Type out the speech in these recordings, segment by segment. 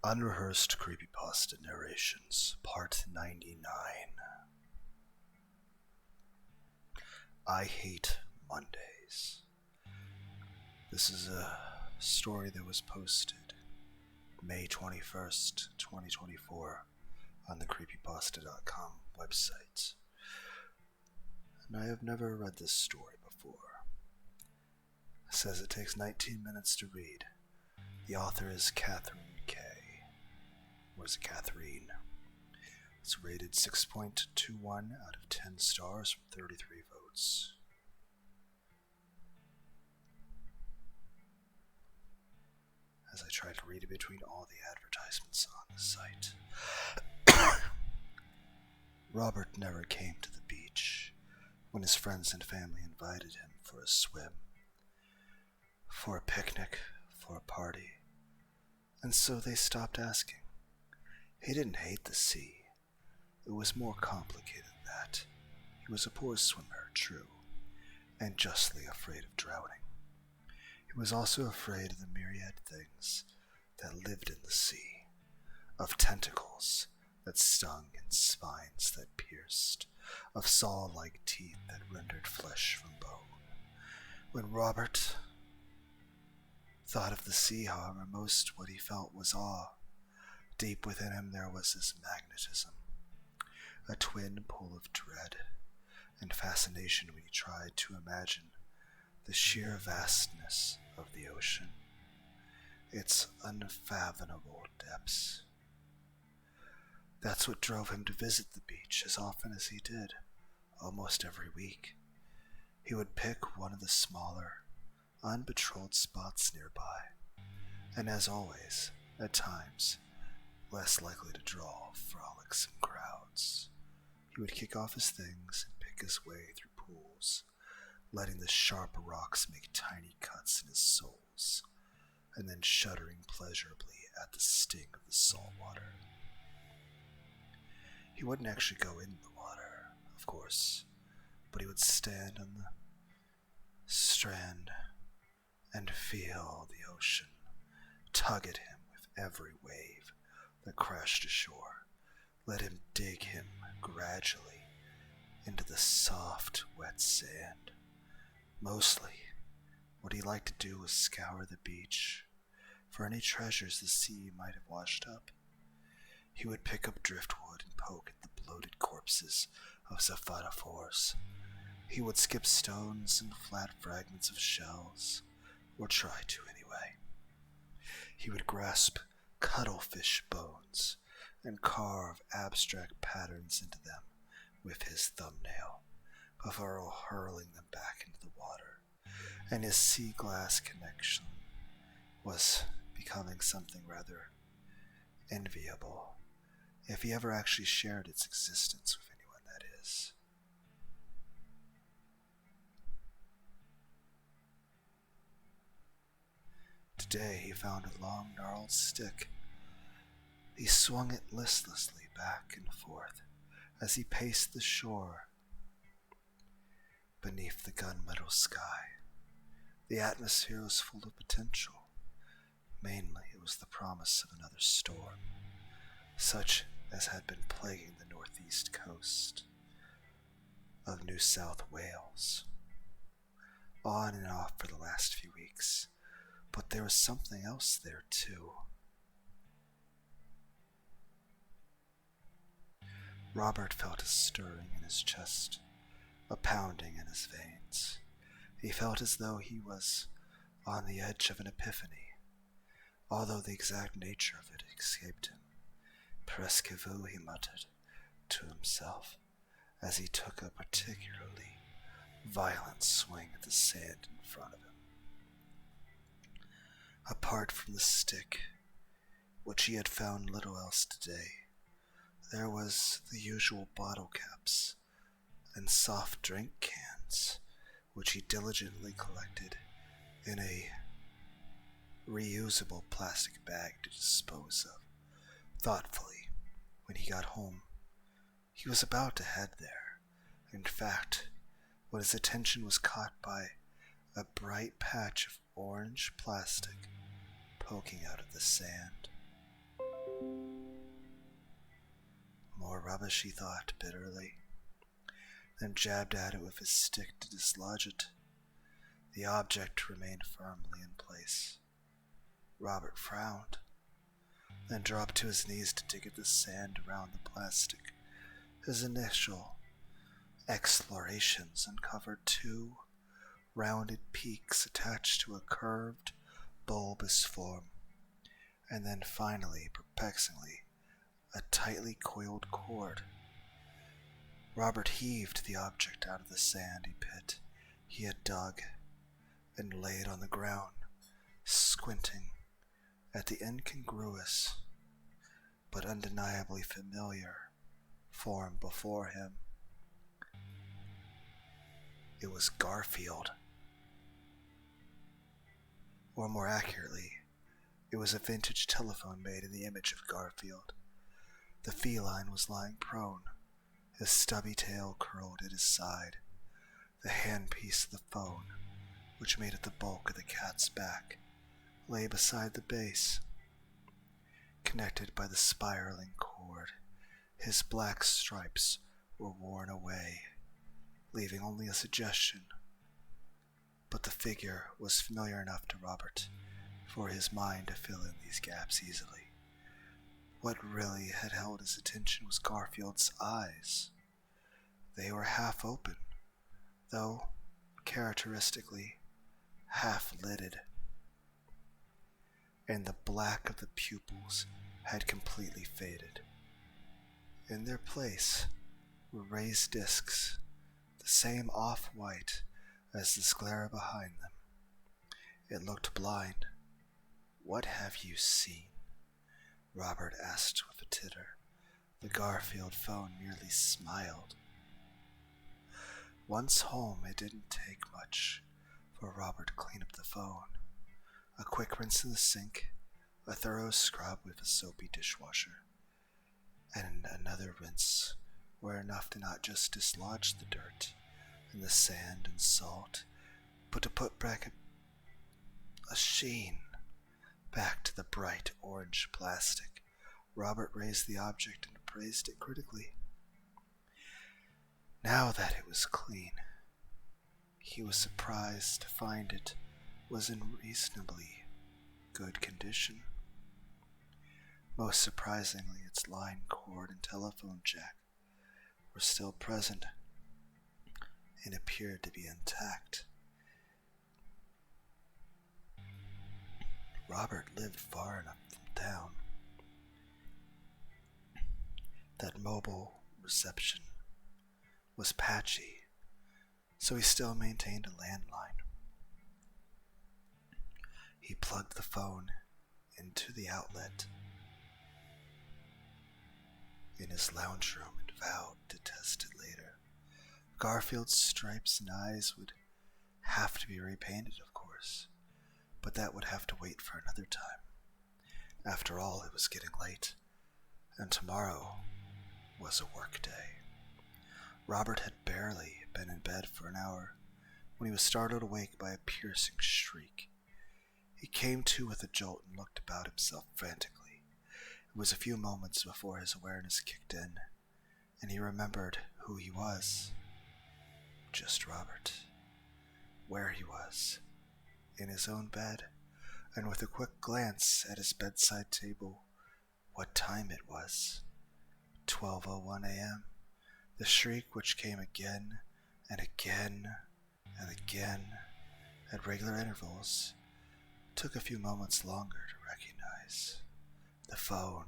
Unrehearsed Creepypasta Narrations, Part 99. I Hate Mondays. This is a story that was posted May 21st, 2024 on the creepypasta.com website. And I have never read this story before. It says it takes 19 minutes to read. The author is Catherine K. Or is it Catherine? It's rated 6.21 out of 10 stars from 33 votes. As I try to read it between all the advertisements on the site. Robert never came to the beach when his friends and family invited him for a swim, for a picnic, for a party, and so they stopped asking. He didn't hate the sea. It was more complicated than that. He was a poor swimmer, true, and justly afraid of drowning. He was also afraid of the myriad things that lived in the sea, of tentacles that stung and spines that pierced, of saw-like teeth that rendered flesh from bone. When Robert thought of the sea, however, most what he felt was awe. Deep within him there was this magnetism, a twin pull of dread and fascination when he tried to imagine the sheer vastness of the ocean, its unfathomable depths. That's what drove him to visit the beach as often as he did, almost every week. He would pick one of the smaller, unpatrolled spots nearby, and as always, at times, less likely to draw frolicsome crowds. He would kick off his things and pick his way through pools, letting the sharp rocks make tiny cuts in his soles, and then shuddering pleasurably at the sting of the salt water. He wouldn't actually go in the water, of course, but he would stand on the strand and feel the ocean tug at him with every wave that crashed ashore. Let him dig him gradually into the soft, wet sand. Mostly, what he liked to do was scour the beach for any treasures the sea might have washed up. He would pick up driftwood and poke at the bloated corpses of cephalophores. He would skip stones and flat fragments of shells, or try to anyway. He would grasp cuttlefish bones and carve abstract patterns into them with his thumbnail before hurling them back into the water, and his sea glass connection was becoming something rather enviable, if he ever actually shared its existence with anyone, that is. Today he found a long, gnarled stick. He swung it listlessly back and forth as he paced the shore beneath the gunmetal sky. The atmosphere was full of potential. Mainly it was the promise of another storm, such as had been plaguing the northeast coast of New South Wales, on and off for the last few weeks. But there was something else there too. Robert felt a stirring in his chest, a pounding in his veins. He felt as though he was on the edge of an epiphany, although the exact nature of it escaped him. Presque vu, he muttered to himself as he took a particularly violent swing at the sand in front of him. Apart from the stick, which he had found little else today, there was the usual bottle caps and soft drink cans, which he diligently collected in a reusable plastic bag to dispose of thoughtfully when he got home. He was about to head there. In fact, when his attention was caught by a bright patch of orange plastic poking out of the sand. rubbish, he thought bitterly, then jabbed at it with his stick to dislodge it. The object remained firmly in place. Robert frowned, then dropped to his knees to dig at the sand around the plastic. His initial explorations uncovered two rounded peaks attached to a curved, bulbous form, and then finally, perplexingly, a tightly coiled cord. Robert heaved the object out of the sandy pit he had dug and laid on the ground, squinting at the incongruous but undeniably familiar form before him. It was Garfield. Or more accurately, it was a vintage telephone made in the image of Garfield. The feline was lying prone, his stubby tail curled at his side. The handpiece of the phone, which made it the bulk of the cat's back, lay beside the base, connected by the spiraling cord. His black stripes were worn away, leaving only a suggestion. But the figure was familiar enough to Robert for his mind to fill in these gaps easily. What really had held his attention was Garfield's eyes. They were half open, though characteristically half-lidded, and the black of the pupils had completely faded. In their place were raised discs, the same off-white as the sclera behind them. It looked blind. "What have you seen?" Robert asked with a titter. The Garfield phone merely smiled. Once home, it didn't take much for Robert to clean up the phone. A quick rinse in the sink, a thorough scrub with a soapy dishwasher, and another rinse were enough to not just dislodge the dirt and the sand and salt, but to put back a sheen back to the bright orange plastic. Robert raised the object and appraised it critically. Now that it was clean, he was surprised to find it was in reasonably good condition. Most surprisingly, its line, cord, and telephone jack were still present and appeared to be intact. Robert lived far enough from town that mobile reception was patchy, so he still maintained a landline. He plugged the phone into the outlet in his lounge room and vowed to test it later. Garfield's stripes and eyes would have to be repainted, of course, but that would have to wait for another time. After all, it was getting late, and tomorrow was a work day. Robert had barely been in bed for an hour when he was startled awake by a piercing shriek. He came to with a jolt and looked about himself frantically. It was a few moments before his awareness kicked in, and he remembered who he was. Just Robert. Where he was. In his own bed, and with a quick glance at his bedside table, what time it was. 12:01 a.m. The shriek, which came again and again and again at regular intervals, took a few moments longer to recognize. The phone.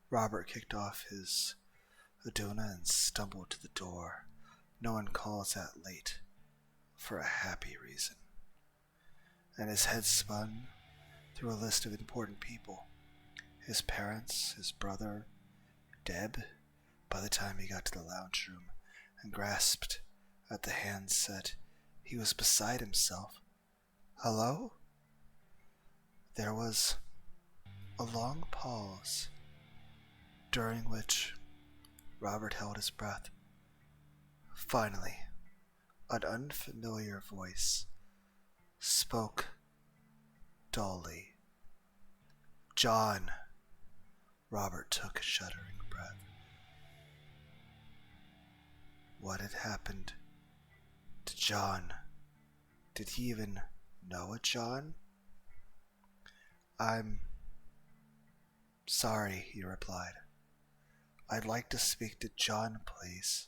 Robert kicked off his Aduna and stumbled to the door. No one calls that late for a happy reason. And his head spun through a list of important people. His parents, his brother, Deb. By the time he got to the lounge room and grasped at the handset, he was beside himself. "Hello?" There was a long pause, during which Robert held his breath. Finally, an unfamiliar voice spoke dully. "John." Robert took a shuddering breath. what had happened to John. Did he even know a John? "I'm sorry," he replied. "I'd like to speak to John, please,"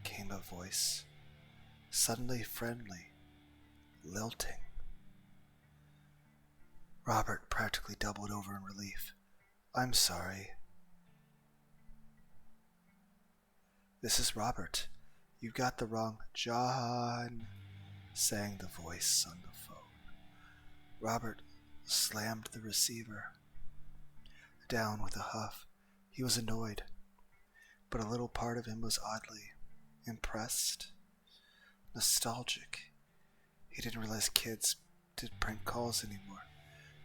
came a voice, suddenly friendly, lilting. Robert practically doubled over in relief. "I'm sorry. This is Robert. You got the wrong John," sang the voice on the phone. Robert slammed the receiver down with a huff. He was annoyed, but a little part of him was oddly impressed, nostalgic. He didn't realize kids did prank calls anymore.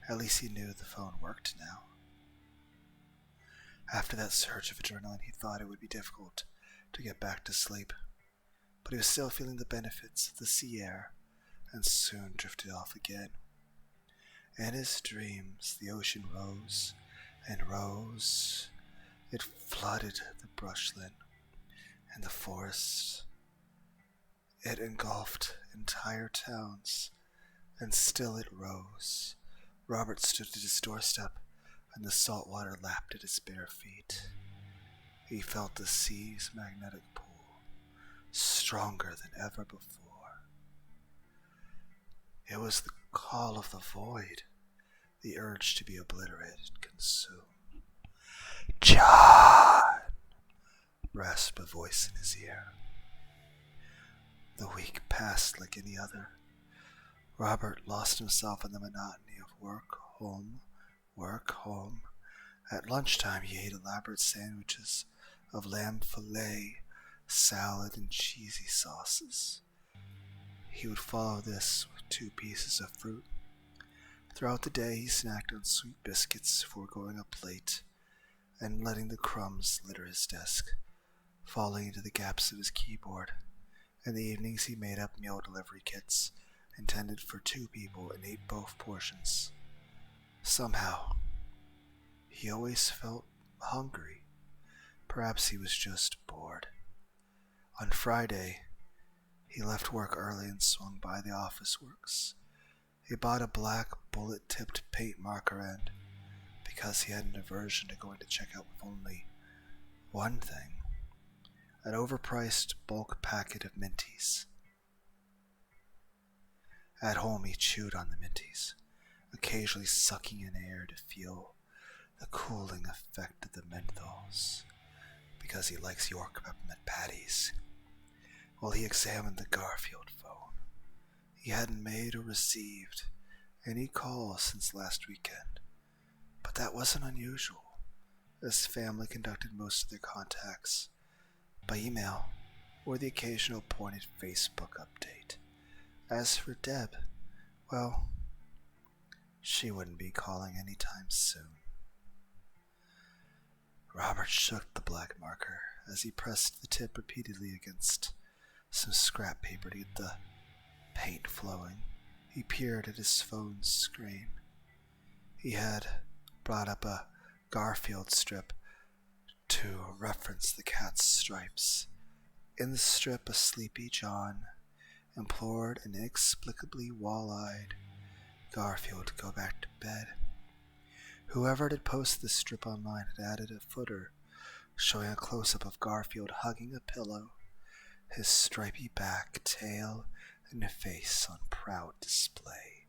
At least he knew the phone worked now. After that surge of adrenaline, he thought it would be difficult to get back to sleep, but he was still feeling the benefits of the sea air and soon drifted off again. In his dreams, the ocean rose and rose. It flooded the brushland and the forests. It engulfed entire towns, and still it rose. Robert stood at his doorstep, and the salt water lapped at his bare feet. He felt the sea's magnetic pull, stronger than ever before. It was the call of the void, the urge to be obliterated, consumed. "John!" rasped a voice in his ear. The week passed like any other. Robert lost himself in the monotony of work, home, work, home. At lunchtime, he ate elaborate sandwiches of lamb fillet, salad, and cheesy sauces. He would follow this with 2 pieces of fruit. Throughout the day, he snacked on sweet biscuits before going up late and letting the crumbs litter his desk, falling into the gaps of his keyboard. In the evenings, he made up meal delivery kits intended for 2 people and ate both portions. Somehow, he always felt hungry. Perhaps he was just bored. On Friday, he left work early and swung by the office works. He bought a black bullet-tipped paint marker and, because he had an aversion to going to checkout with only one thing, an overpriced bulk packet of Minties. At home, he chewed on the Minties, occasionally sucking in air to feel the cooling effect of the menthols, because he likes York peppermint patties. While he examined the Garfield phone, he hadn't made or received any calls since last weekend, but that wasn't unusual, as family conducted most of their contacts by email or the occasional pointed Facebook update. As for Deb, well, she wouldn't be calling anytime soon. Robert shook the black marker as he pressed the tip repeatedly against some scrap paper to get the paint flowing. He peered at his phone's screen. He had brought up a Garfield strip to reference the cat's stripes. In the strip, a sleepy John implored an inexplicably wall-eyed Garfield to go back to bed. Whoever had posted the strip online had added a footer showing a close-up of Garfield hugging a pillow, his stripy back, tail, and face on proud display.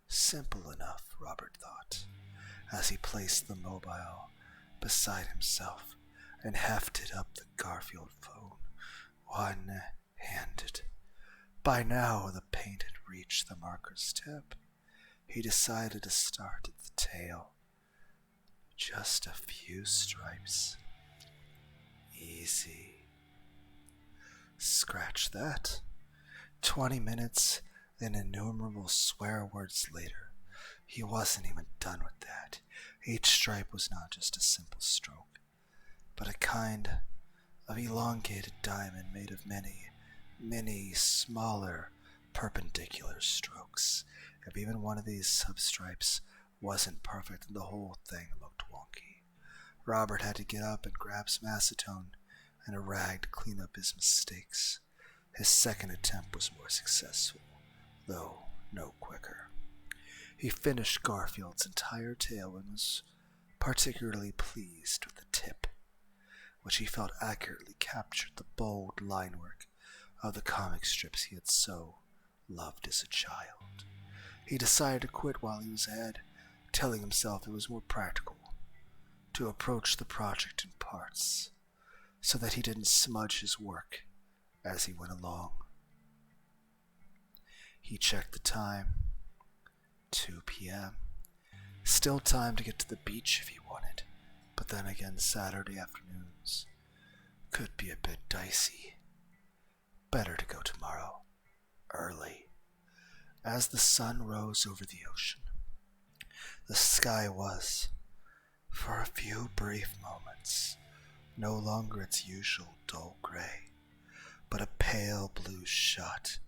Simple enough, Robert thought, as he placed the mobile beside himself and hefted up the Garfield phone, one-handed. By now, the paint had reached the marker's tip. He decided to start at the tail. Just a few stripes. Easy. Scratch that. 20 minutes and innumerable swear words later, he wasn't even done with that. Each stripe was not just a simple stroke, but a kind of elongated diamond made of many smaller perpendicular strokes. If even one of these substripes wasn't perfect, then the whole thing looked wonky. Robert had to get up and grab some acetone and a rag to clean up his mistakes. His second attempt was more successful, though no quicker. He finished Garfield's entire tale and was particularly pleased with the tip, which he felt accurately captured the bold linework of the comic strips he had so loved as a child. He decided to quit while he was ahead, telling himself it was more practical to approach the project in parts, so that he didn't smudge his work as he went along. He checked the time. 2 p.m. Still time to get to the beach if he wanted, but then again Saturday afternoons could be a bit dicey. Better to go tomorrow, early. As the sun rose over the ocean, the sky was, for a few brief moments, no longer its usual dull gray, but a pale blue shot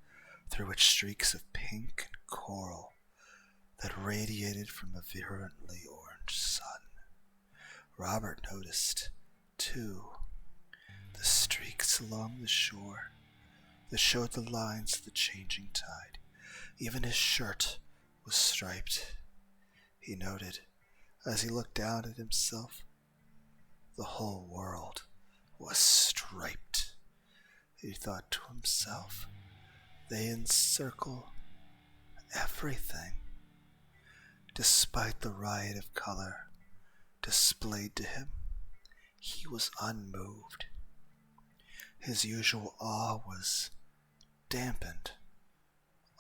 through which streaks of pink and coral that radiated from a virulently orange sun. Robert noticed, too, the streaks along the shore that showed the lines of the changing tide. Even his shirt was striped. He noted, as he looked down at himself, the whole world was striped. He thought to himself, they encircle everything. Despite the riot of color displayed to him, he was unmoved. His usual awe was dampened,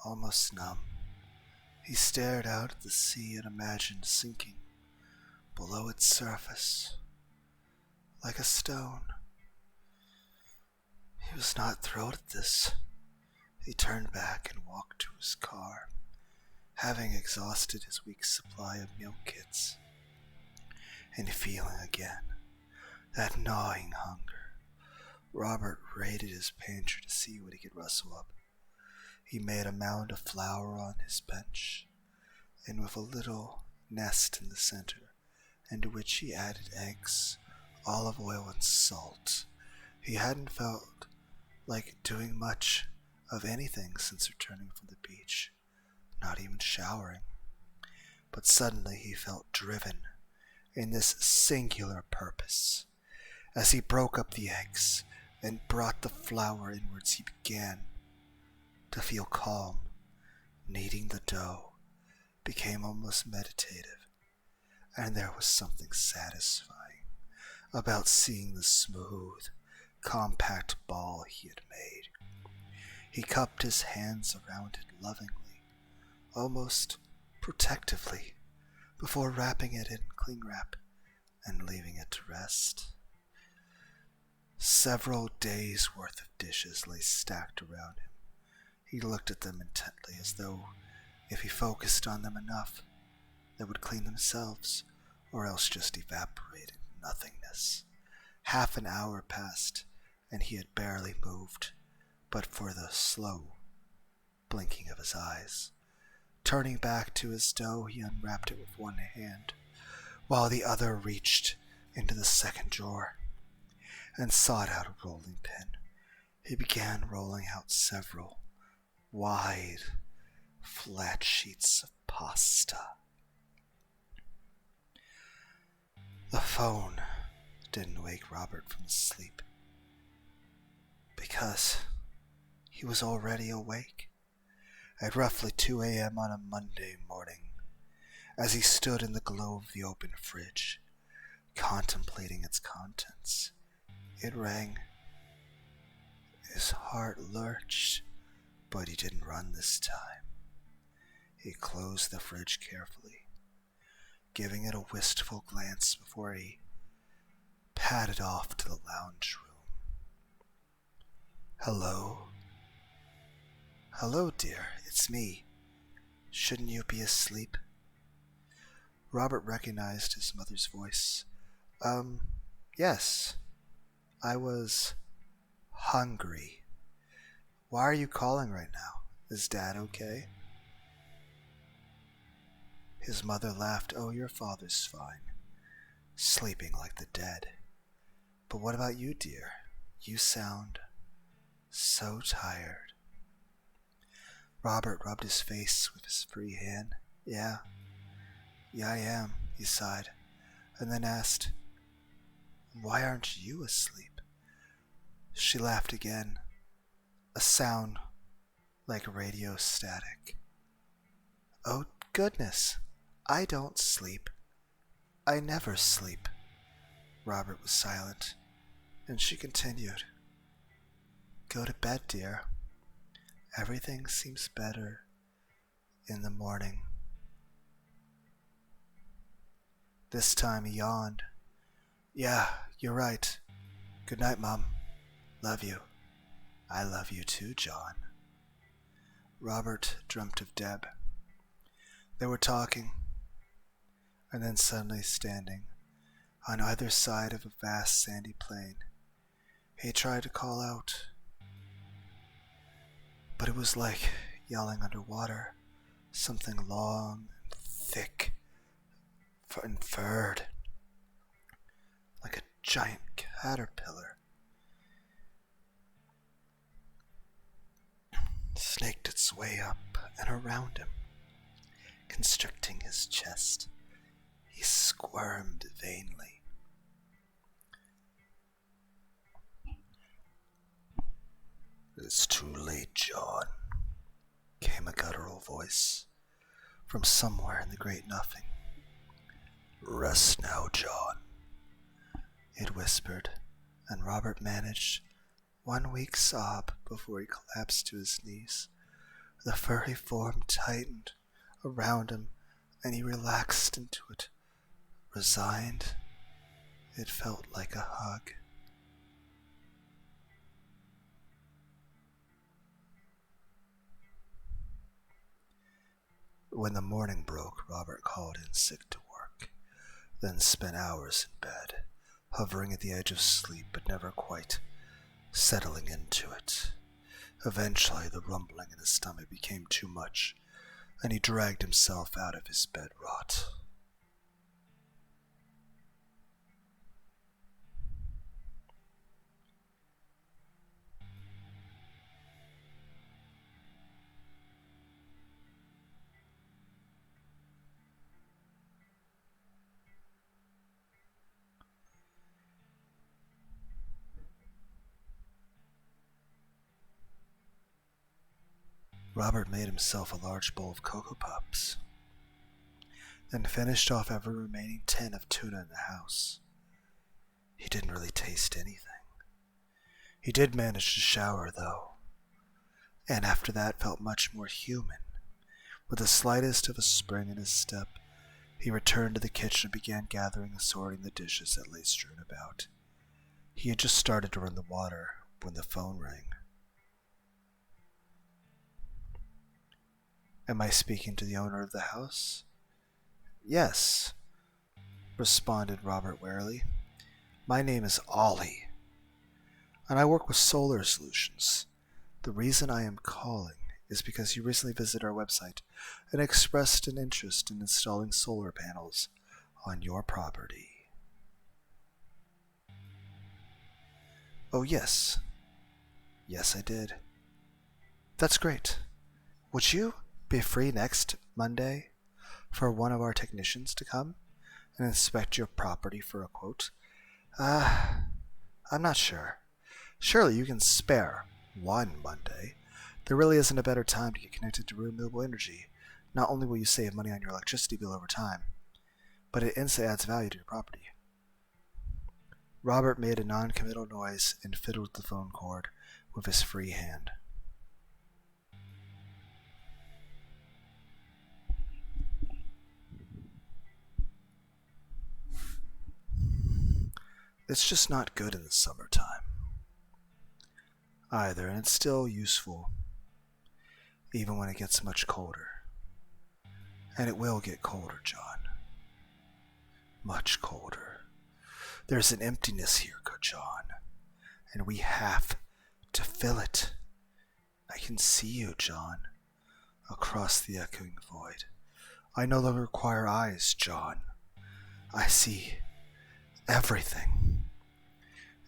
almost numb. He stared out at the sea and imagined sinking below its surface like a stone. He was not thrilled at this. He turned back and walked to his car, having exhausted his week's supply of meal kits, and feeling again that gnawing hunger. Robert raided his pantry to see what he could rustle up. He made a mound of flour on his bench, and with a little nest in the center, into which he added eggs, olive oil, and salt. He hadn't felt like doing much of anything since returning from the beach, not even showering. But suddenly he felt driven in this singular purpose. As he broke up the eggs and brought the flour inwards, he began to feel calm. Kneading the dough became almost meditative, and there was something satisfying about seeing the smooth, compact ball he had made. He cupped his hands around it lovingly, almost protectively, before wrapping it in cling wrap and leaving it to rest. Several days' worth of dishes lay stacked around him. He looked at them intently, as though, if he focused on them enough, they would clean themselves, or else just evaporate in nothingness. Half an hour passed, and he had barely moved, but for the slow blinking of his eyes. Turning back to his dough, he unwrapped it with one hand, while the other reached into the second drawer and sought out a rolling pin. He began rolling out several wide, flat sheets of pasta. The phone didn't wake Robert from his sleep, because he was already awake at roughly 2 a.m. on a Monday morning. As he stood in the glow of the open fridge, contemplating its contents, it rang. His heart lurched, but he didn't run this time. He closed the fridge carefully, giving it a wistful glance before he padded off to the lounge room. Hello? Hello, dear, it's me. Shouldn't you be asleep? Robert recognized his mother's voice. Yes. I was hungry. Why are you calling right now? Is Dad okay? His mother laughed. Oh, your father's fine. Sleeping like the dead. But what about you, dear? You sound so tired. Robert rubbed his face with his free hand. Yeah, I am, he sighed, and then asked, Why aren't you asleep? She laughed again, a sound like radio static. Oh, goodness, I don't sleep. I never sleep. Robert was silent, and she continued, Go to bed, dear. Everything seems better in the morning. This time he yawned. Yeah, you're right. Good night, Mom. Love you. I love you too, John. Robert dreamt of Deb. They were talking, and then suddenly standing on either side of a vast sandy plain. He tried to call out, but it was like yelling underwater, something long and thick and furred, like a giant caterpillar, snaked its way up and around him, constricting his chest. He squirmed vainly. It's too late, John, came a guttural voice from somewhere in the great nothing. Rest now, John, it whispered, and Robert managed one weak sob before he collapsed to his knees. The furry form tightened around him, and he relaxed into it. Resigned, it felt like a hug. When the morning broke, Robert called in sick to work, then spent hours in bed, hovering at the edge of sleep but never quite settling into it. Eventually, the rumbling in his stomach became too much, and he dragged himself out of his bed rot. Robert made himself a large bowl of Cocoa Puffs, then finished off every remaining tin of tuna in the house. He didn't really taste anything. He did manage to shower, though, and after that felt much more human. With the slightest of a spring in his step, he returned to the kitchen and began gathering and sorting the dishes that lay strewn about. He had just started to run the water when the phone rang. Am I speaking to the owner of the house? Yes, responded Robert warily. My name is Ollie, and I work with solar solutions. The reason I am calling is because you recently visited our website and expressed an interest in installing solar panels on your property. Oh, yes. Yes, I did. That's great. Would you be free next Monday for one of our technicians to come and inspect your property for a quote? I'm not sure. Surely you can spare one Monday. There really isn't a better time to get connected to renewable energy. Not only will you save money on your electricity bill over time, but it instantly adds value to your property. Robert made a non-committal noise and fiddled the phone cord with his free hand. It's just not good in the summertime either, and it's still useful even when it gets much colder. And it will get colder, John. Much colder. There's an emptiness here, John, and we have to fill it. I can see you, John, across the echoing void. I no longer require eyes, John. I see everything.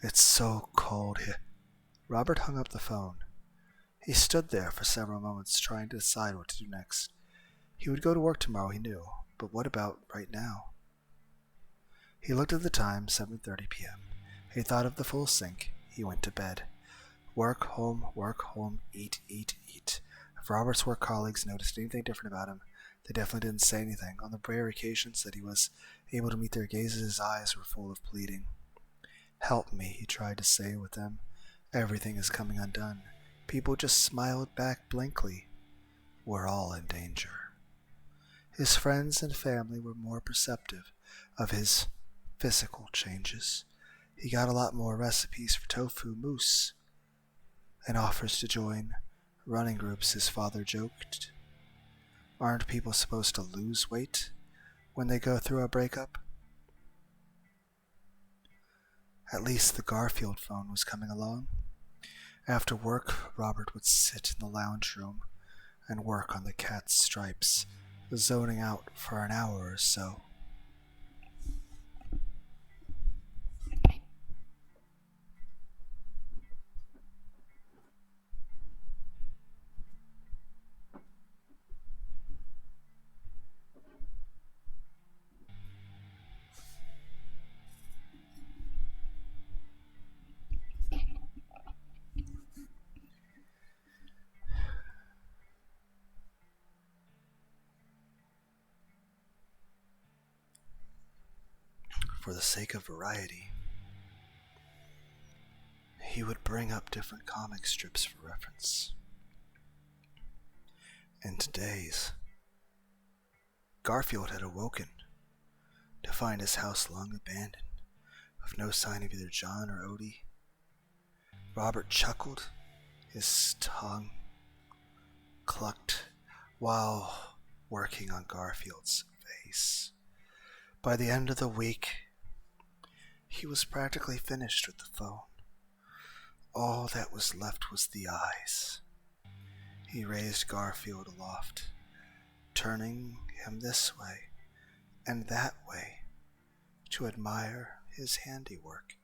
It's so cold here. Robert hung up the phone. He stood there for several moments trying to decide what to do next. He would go to work tomorrow, he knew, but what about right now? He looked at the time, 7:30 p.m. He thought of the full sink. He went to bed. Work, home, eat, eat, eat. If Robert's work colleagues noticed anything different about him, they definitely didn't say anything. On the rare occasions that he was able to meet their gazes, his eyes were full of pleading. "Help me," he tried to say with them. "Everything is coming undone." People just smiled back blankly. "We're all in danger." His friends and family were more perceptive of his physical changes. He got a lot more recipes for tofu mousse and offers to join running groups. His father joked. Aren't people supposed to lose weight when they go through a breakup? At least the Garfield phone was coming along. After work, Robert would sit in the lounge room and work on the cat's stripes, zoning out for an hour or so. For the sake of variety, he would bring up different comic strips for reference. In today's, Garfield had awoken to find his house long abandoned, with no sign of either John or Odie. Robert chuckled, his tongue clucked while working on Garfield's face. By the end of the week, he was practically finished with the phone. All that was left was the eyes. He raised Garfield aloft, turning him this way and that way to admire his handiwork.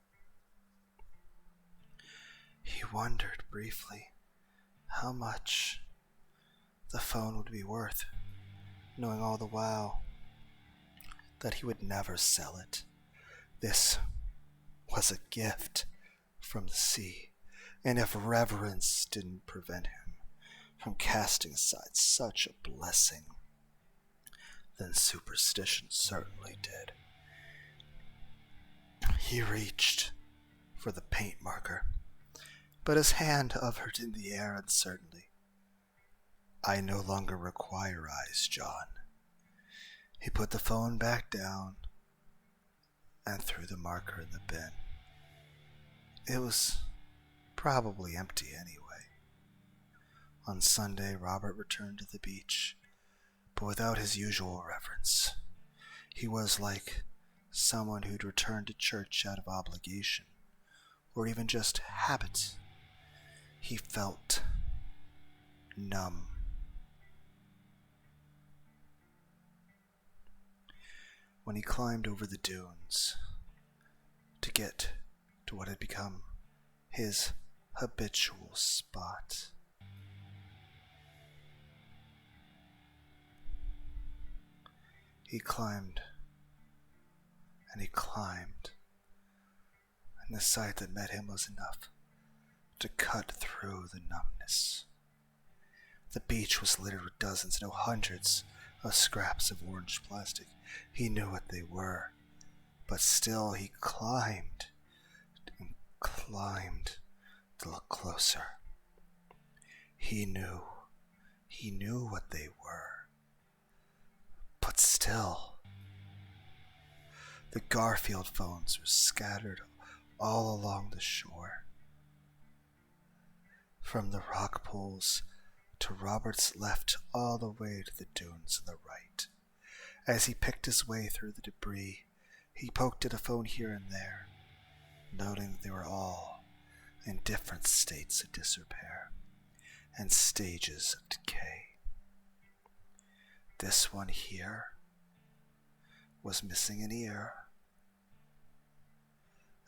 He wondered briefly how much the phone would be worth, knowing all the while that he would never sell it. This was a gift from the sea, and if reverence didn't prevent him from casting aside such a blessing, then superstition certainly did. He reached for the paint marker, but his hand hovered in the air uncertainly. "I no longer require eyes, John." He put the phone back down and threw the marker in the bin. It was probably empty anyway. On Sunday, Robert returned to the beach, but without his usual reverence. He was like someone who'd returned to church out of obligation, or even just habit. He felt numb. When he climbed over the dunes to get to what had become his habitual spot, he climbed and he climbed, and the sight that met him was enough to cut through the numbness. The beach was littered with dozens, no hundreds, of scraps of orange plastic. He knew what they were, but still he climbed and climbed to look closer. He knew what they were, but still. The Garfield phones were scattered all along the shore, from the rock pools to Robert's left all the way to the dunes on the right. As he picked his way through the debris, he poked at a phone here and there, noting that they were all in different states of disrepair and stages of decay. This one here was missing an ear.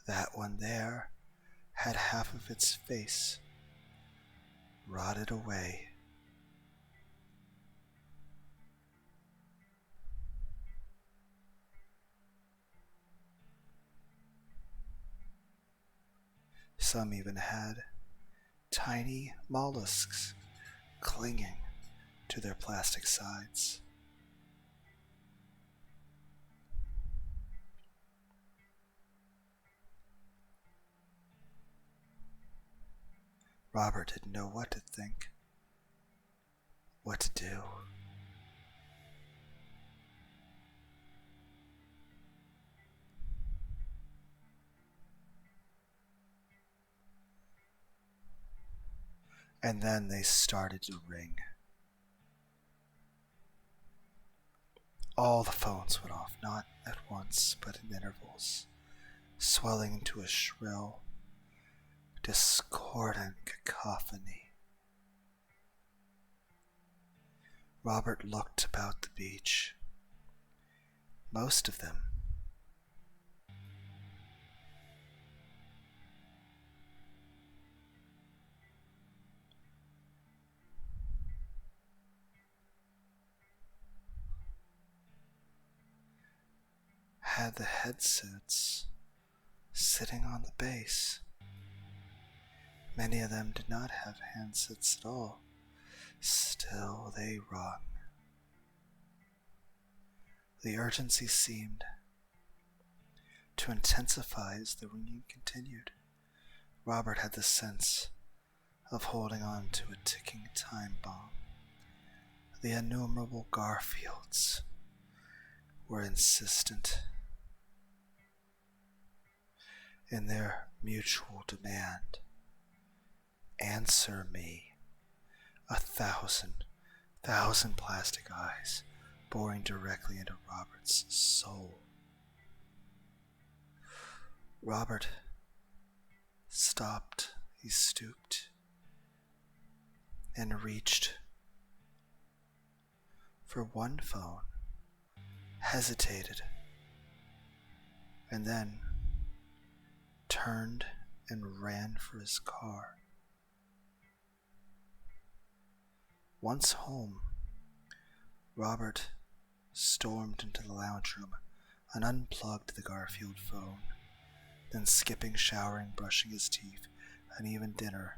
That one there had half of its face rotted away. Some even had tiny mollusks clinging to their plastic sides. Robert didn't know what to think, what to do. And then they started to ring. All the phones went off, not at once, but in intervals, swelling into a shrill, discordant cacophony. Robert looked about the beach. Most of them had the headsets sitting on the base. Many of them did not have handsets at all. Still they rung. The urgency seemed to intensify as the ringing continued. Robert had the sense of holding on to a ticking time bomb. The innumerable Garfields were insistent in their mutual demand. Answer me. 1,000 plastic eyes boring directly into Robert's soul. Robert stopped. He stooped and reached for one phone, hesitated, and then turned and ran for his car. Once home, Robert stormed into the lounge room and unplugged the Garfield phone. Then skipping showering, brushing his teeth, and even dinner,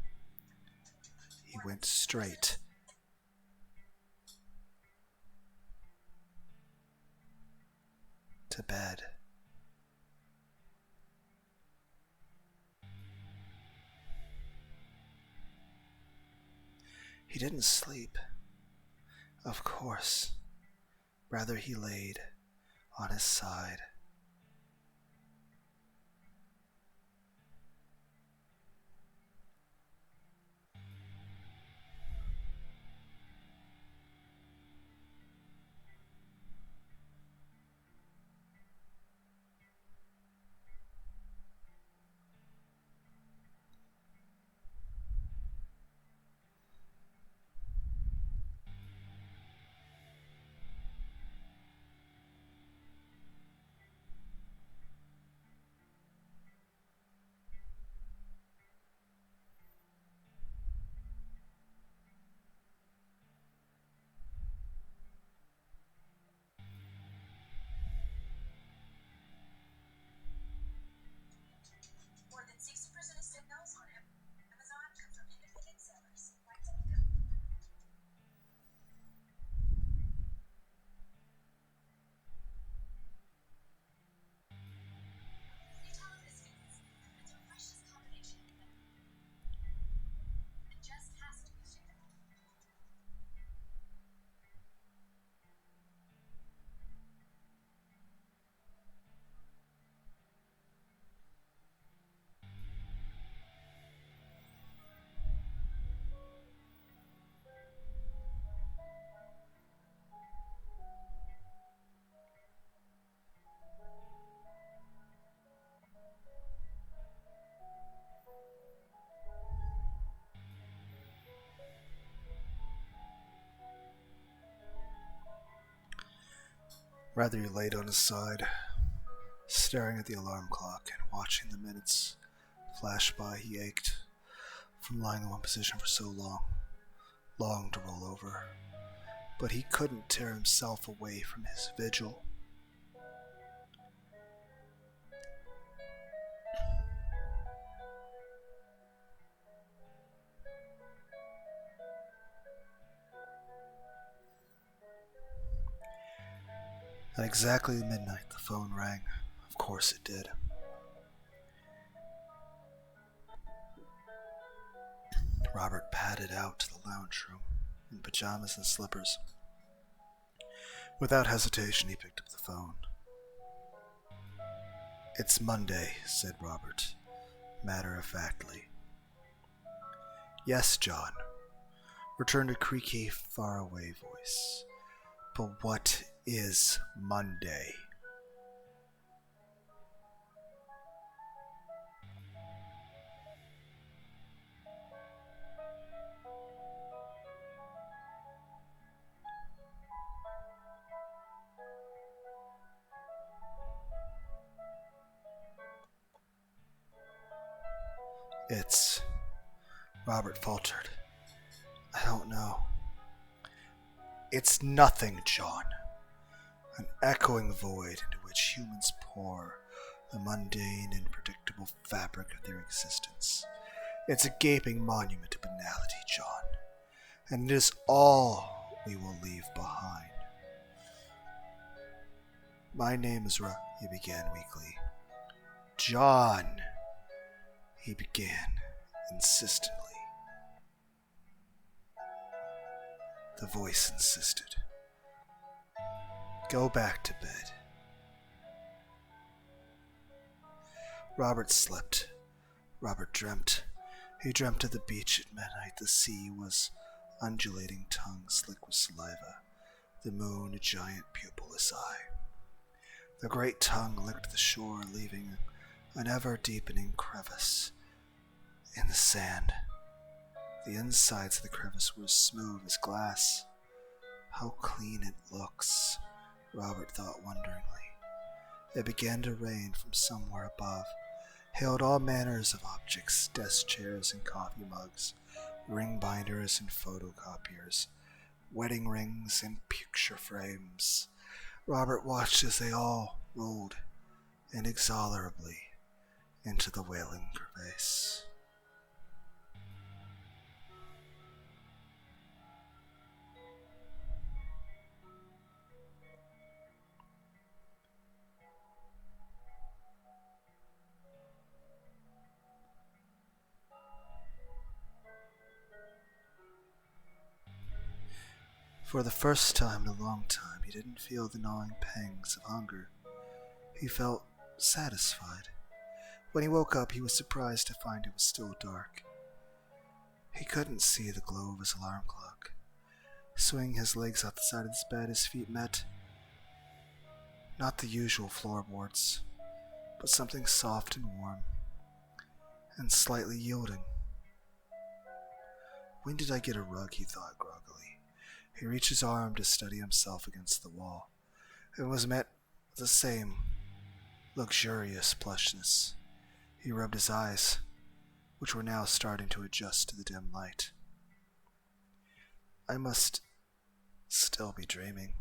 he went straight to bed. He didn't sleep, of course. Rather, he laid on his side. Rather, he laid on his side, staring at the alarm clock and watching the minutes flashed by. He ached from lying in one position for so long, longed to roll over, but he couldn't tear himself away from his vigil. At exactly midnight, the phone rang. Of course it did. Robert padded out to the lounge room in pajamas and slippers. Without hesitation, he picked up the phone. "It's Monday," said Robert, matter-of-factly. "Yes, John," returned a creaky, faraway voice. "But what is Monday?" "It's..." Robert faltered. "I don't know." "It's nothing, John. An echoing void into which humans pour the mundane and predictable fabric of their existence. It's a gaping monument to banality, John, and it is all we will leave behind." "My name is he began weakly. "John," he began insistently. The voice insisted. "Go back to bed." Robert slept. Robert dreamt. He dreamt of the beach at midnight. The sea was undulating tongue slick with saliva. The moon a giant pupilless eye. The great tongue licked the shore, leaving an ever-deepening crevice in the sand. The insides of the crevice were as smooth as glass. "How clean it looks," Robert thought wonderingly. It began to rain from somewhere above, hailed all manners of objects, desk chairs and coffee mugs, ring binders and photocopiers, wedding rings and picture frames. Robert watched as they all rolled inexorably into the wailing crevasse. For the first time in a long time, he didn't feel the gnawing pangs of hunger. He felt satisfied. When he woke up, he was surprised to find it was still dark. He couldn't see the glow of his alarm clock. Swinging his legs out the side of his bed, his feet met not the usual floorboards, but something soft and warm, and slightly yielding. "When did I get a rug?" he thought groggily. He reached his arm to steady himself against the wall, and was met with the same luxurious plushness. He rubbed his eyes, which were now starting to adjust to the dim light. "I must still be dreaming."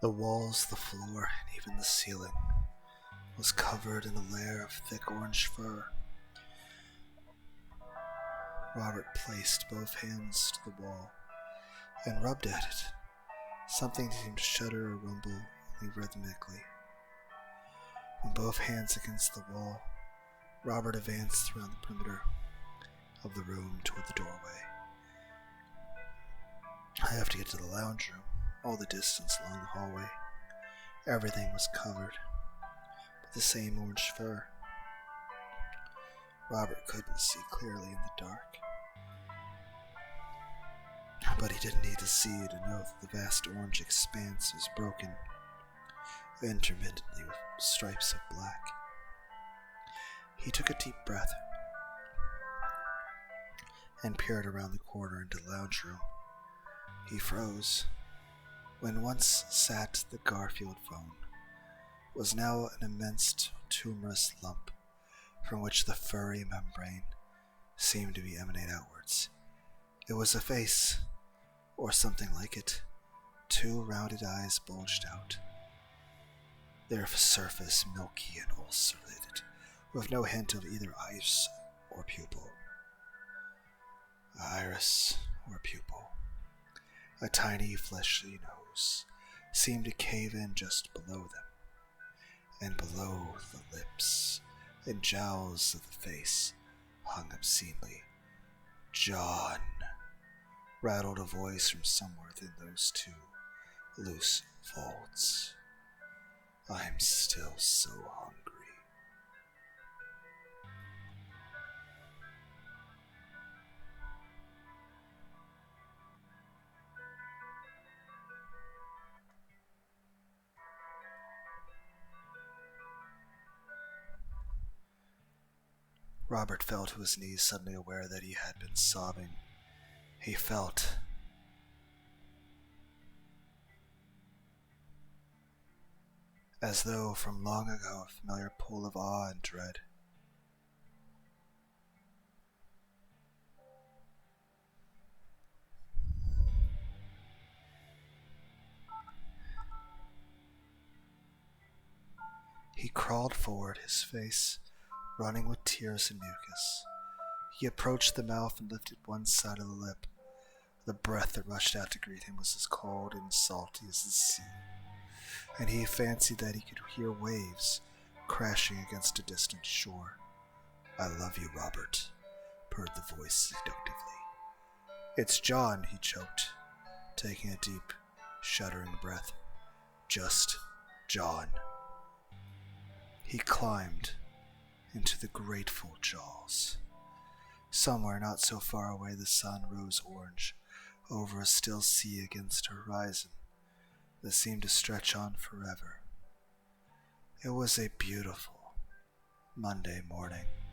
The walls, the floor, and even the ceiling was covered in a layer of thick orange fur. Robert placed both hands to the wall and rubbed at it. Something seemed to shudder or rumble only rhythmically. With both hands against the wall, Robert advanced around the perimeter of the room toward the doorway. I have to get to the lounge room, all the distance along the hallway. Everything was covered with the same orange fur. Robert couldn't see clearly in the dark, but he didn't need to see to know that the vast orange expanse was broken intermittently with stripes of black. He took a deep breath and peered around the corner into the lounge room. He froze. When once sat the Garfield phone was now an immense tumorous lump from which the furry membrane seemed to be emanate outwards. It was a face, or something like it. Two rounded eyes bulged out, their surface milky and ulcerated, with no hint of either iris or pupil. Iris or pupil. A tiny fleshy nose seemed to cave in just below them, and below the lips and jowls of the face hung obscenely. "John," rattled a voice from somewhere within those two loose folds. "I'm still so hungry." Robert fell to his knees, suddenly aware that he had been sobbing. He felt as though from long ago a familiar pull of awe and dread. He crawled forward, his face running with tears and mucus. He approached the mouth and lifted one side of the lip. The breath that rushed out to greet him was as cold and salty as the sea, and he fancied that he could hear waves crashing against a distant shore. "I love you, Robert," purred the voice seductively. "It's John," he choked, taking a deep, shuddering breath. "Just John." He climbed into the grateful jaws. Somewhere not so far away the sun rose orange over a still sea against a horizon that seemed to stretch on forever. It was a beautiful Monday morning.